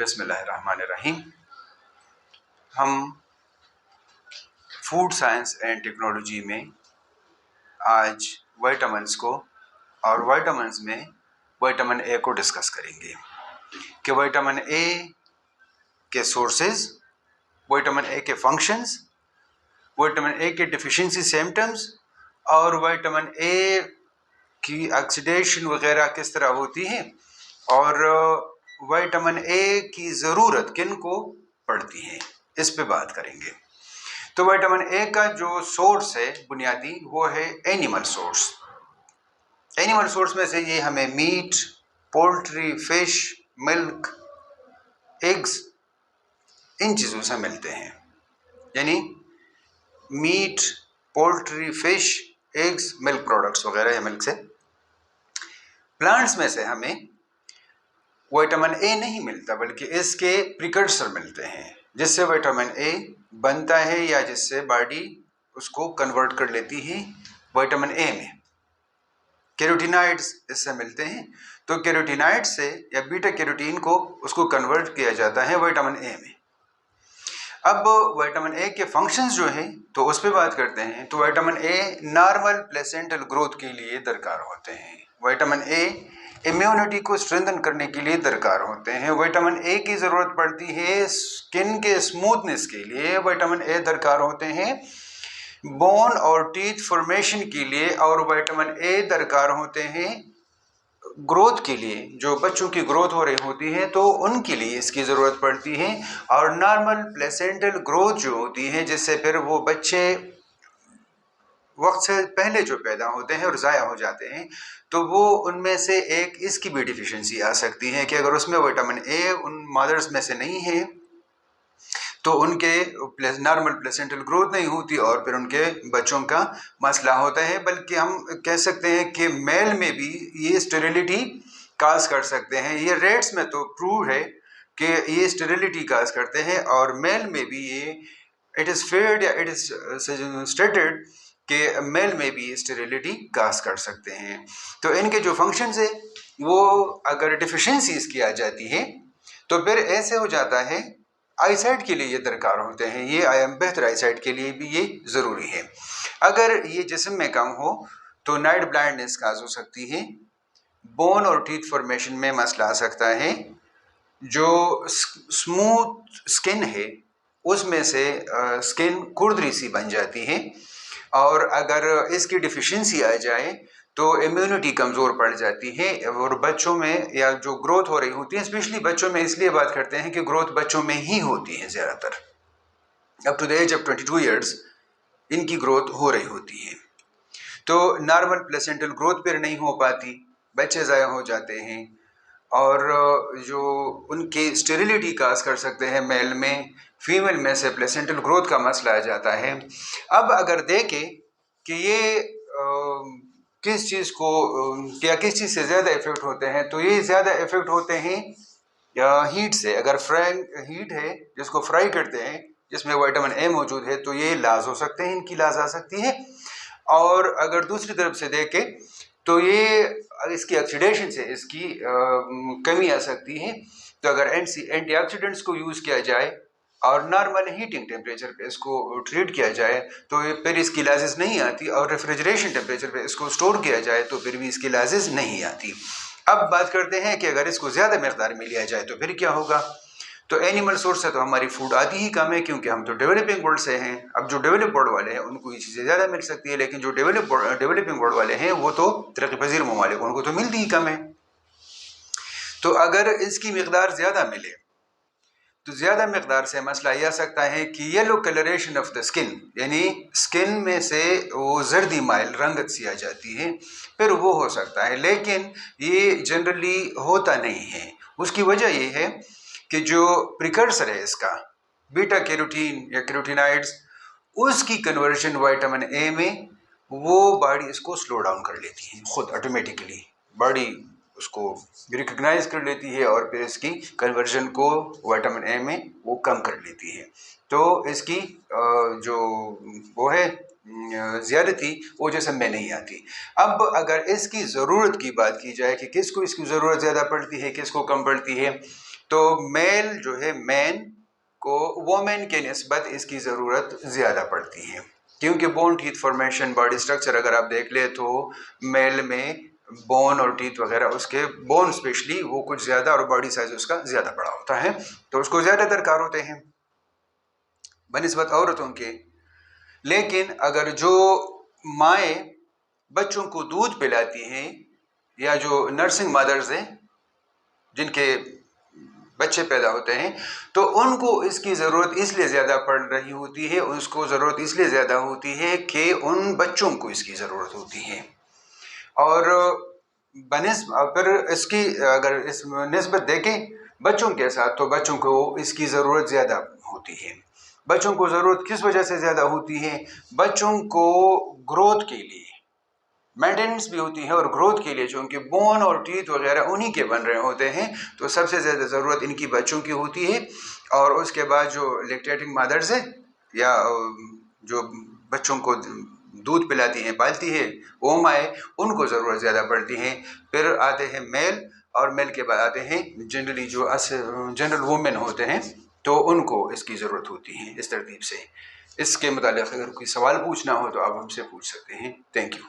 बिस्मिल्लाहिर्रहमानिर्रहीम। हम food science and technology में आज विटामिन्स को और विटामिन्स में विटामिन ए को डिस्कस करेंगे कि विटामिन ए के सोर्सेज, विटामिन ए के फंक्शंस, विटामिन ए के डिफिशिएंसी सिम्टम्स और विटामिन ए की ऑक्सीडेशन वगैरह किस तरह होती है और विटामिन ए की ज़रूरत किन को पड़ती है, इस पे बात करेंगे। तो विटामिन ए का जो सोर्स है बुनियादी वो है एनिमल सोर्स। एनिमल सोर्स में से ये हमें meat, poultry, fish, milk, eggs, इन चीज़ों से मिलते हैं। यानी meat, poultry, fish, eggs, milk products वगैरह या मिल्क से। प्लांट्स में से हमें विटामिन ए नहीं मिलता बल्कि इसके प्रिकर्सर मिलते हैं जिससे विटामिन ए बनता है या जिससे बॉडी उसको कन्वर्ट कर लेती है विटामिन ए में। कैरोटीनॉइड्स इससे मिलते हैं, तो कैरोटीनॉइड से या बीटा कैरोटीन को उसको कन्वर्ट किया जाता है विटामिन ए में। अब विटामिन ए के फंक्शंस जो हैं तो उस पर बात करते हैं। तो vitamin a normal placental growth के लिए दरकार होते हैं। विटामिन ए इम्यूनिटी को स्ट्रेंथन करने के लिए दरकार होते हैं। विटामिन ए की ज़रूरत पड़ती है स्किन के स्मूथनेस के लिए। विटामिन ए दरकार होते हैं बोन और टीथ फॉर्मेशन के लिए, और विटामिन ए दरकार होते हैं ग्रोथ के लिए। जो बच्चों की ग्रोथ हो रही होती है तो उनके लिए इसकी ज़रूरत पड़ती है। और नॉर्मल प्लेसेंटल ग्रोथ जो होती है जिससे फिर वो बच्चे वक्त से पहले जो पैदा होते हैं और ज़ाया हो जाते हैं, तो वो उनमें से एक इसकी भी डिफिशिएंसी आ सकती है कि अगर उसमें विटामिन ए उन मदर्स में से नहीं है तो उनके नॉर्मल प्लेसेंटल ग्रोथ नहीं होती और फिर उनके बच्चों का मसला होता है। बल्कि हम कह सकते हैं कि मेल में भी ये स्टेरिलिटी काज कर सकते हैं। ये रेट्स में तो प्रूव है कि ये स्टेरिलिटी काज करते हैं, और मेल में भी ये इट इज़ फेयर्ड या इट इज़ स्टेटेड कि मेल में भी स्टेरिलिटी काज कर सकते हैं। तो इनके जो फंक्शंस है वो अगर डिफिशिएंसी इसकी आ जाती है तो फिर ऐसे हो जाता है आईसाइट के लिए ये दरकार होते हैं। ये बेहतर आईसाइट के लिए भी ये ज़रूरी है। अगर ये जिस्म में कम हो तो नाइट ब्लाइंडनेस काज हो सकती है, बोन और टीथ फॉर्मेशन में मसला आ सकता है, जो स्मूथ स्किन है उसमें से स्किन खुरदरी सी बन जाती है, और अगर इसकी डिफिशिएंसी आ जाए तो इम्यूनिटी कमज़ोर पड़ जाती है। और बच्चों में या जो ग्रोथ हो रही होती है, स्पेशली बच्चों में इसलिए बात करते हैं कि ग्रोथ बच्चों में ही होती है ज़्यादातर, up to the age of 22 years इनकी ग्रोथ हो रही होती है। तो नॉर्मल प्लेसेंटल ग्रोथ पर नहीं हो पाती, बच्चे ज़ाया हो जाते हैं, और जो उनकी स्टेरिलिटी काज कर सकते हैं मेल में। फीमेल में से प्लेसेंटल ग्रोथ का मसला आ जाता है। अब अगर देखें कि ये किस चीज़ को या किस चीज़ से ज़्यादा इफ़ेक्ट होते हैं, तो ये ज़्यादा इफ़ेक्ट होते हैं हीट से। अगर हीट है जिसको फ्राई करते हैं जिसमें विटामिन ए मौजूद है तो ये लाज हो सकते हैं, इनकी लाज आ सकती है। और अगर दूसरी तरफ से देखें तो ये इसकी ऑक्सीडेशन से इसकी कमी आ सकती है। तो अगर एंटीऑक्सीडेंट्स को यूज़ किया जाए और नॉर्मल हीटिंग टेम्परेचर पे इसको ट्रीट किया जाए तो फिर इसकी लाजिस नहीं आती, और रेफ्रिजरेशन टेम्परेचर पे इसको स्टोर किया जाए तो फिर भी इसकी लाजिस नहीं आती। अब बात करते हैं कि अगर इसको ज़्यादा मकदार में लिया जाए तो फिर क्या होगा। तो एनिमल सोर्स से तो हमारी फूड आती ही कम है क्योंकि हम तो डेवलपिंग वर्ल्ड से हैं। अब जो डेवलप वर्ल्ड वाले हैं उनको ये चीज़ें ज़्यादा मिल सकती है, लेकिन जो डेवलपिंग वर्ल्ड वाले हैं वो तो तरक्की पजीर ममालिक, उनको तो मिलती ही कम है। तो अगर इसकी मकदार ज़्यादा मिले तो ज़्यादा मकदार से मसला यह आ सकता है कि yellow colouration of the skin, यानी स्किन में से वो जर्दी माइल रंगत सी आ जाती है, फिर वो हो सकता है। लेकिन ये जनरली होता नहीं है। उसकी वजह ये है कि जो प्रिकर्सर है इसका बीटा कैरोटीन या कैरोटीनॉइड्स, उसकी कन्वर्जन विटामिन ए में वो बॉडी इसको स्लो डाउन कर लेती है। खुद ऑटोमेटिकली बॉडी उसको रिकग्नाइज कर लेती है और फिर इसकी कन्वर्जन को विटामिन ए में वो कम कर लेती है। तो इसकी जो वो है ज़्यादती वो जिस्म में नहीं आती। अब अगर इसकी ज़रूरत की बात की जाए कि किसको इसकी ज़रूरत ज़्यादा पड़ती है किसको कम पड़ती है, तो मेल जो है मैन को वोमेन के निस्बत इसकी ज़रूरत ज़्यादा पड़ती है, क्योंकि bone teeth formation body structure अगर आप देख ले तो मेल में बोन और टीथ वगैरह, उसके बोन स्पेशली वो कुछ ज़्यादा और बॉडी साइज उसका ज़्यादा बड़ा होता है, तो उसको ज़्यादा दरकार होते हैं बनिस्बत औरतों के। लेकिन अगर जो माएँ बच्चों को दूध पिलाती हैं या जो नर्सिंग मदर्स हैं जिनके बच्चे पैदा होते हैं, तो उनको इसकी ज़रूरत इसलिए ज़्यादा पड़ रही होती है, उसको ज़रूरत इसलिए ज़्यादा होती है कि उन बच्चों को इसकी ज़रूरत होती है। और अगर इसकी अगर इस निस्बत देखें बच्चों के साथ, तो बच्चों को इसकी ज़रूरत ज़्यादा होती है। बच्चों को ज़रूरत किस वजह से ज़्यादा होती है? बच्चों को ग्रोथ के लिए, मेंटेनेंस भी होती है और ग्रोथ के लिए, चूँकि बोन और टीथ वगैरह उन्हीं के बन रहे होते हैं, तो सबसे ज़्यादा ज़रूरत इनकी बच्चों की होती है। और उसके बाद जो लैक्टेटिंग मदर्स है या जो बच्चों को दूध पिलाती हैं, पालती है, वो माएँ, उनको ज़रूरत ज़्यादा पड़ती है। फिर आते हैं मेल, और मेल के बाद आते हैं जनरली जो जनरल वुमेन होते हैं, तो उनको इसकी ज़रूरत होती है इस तरतीब से। इसके मुतालिक अगर कोई सवाल पूछना हो तो आप हमसे पूछ सकते हैं। Thank you.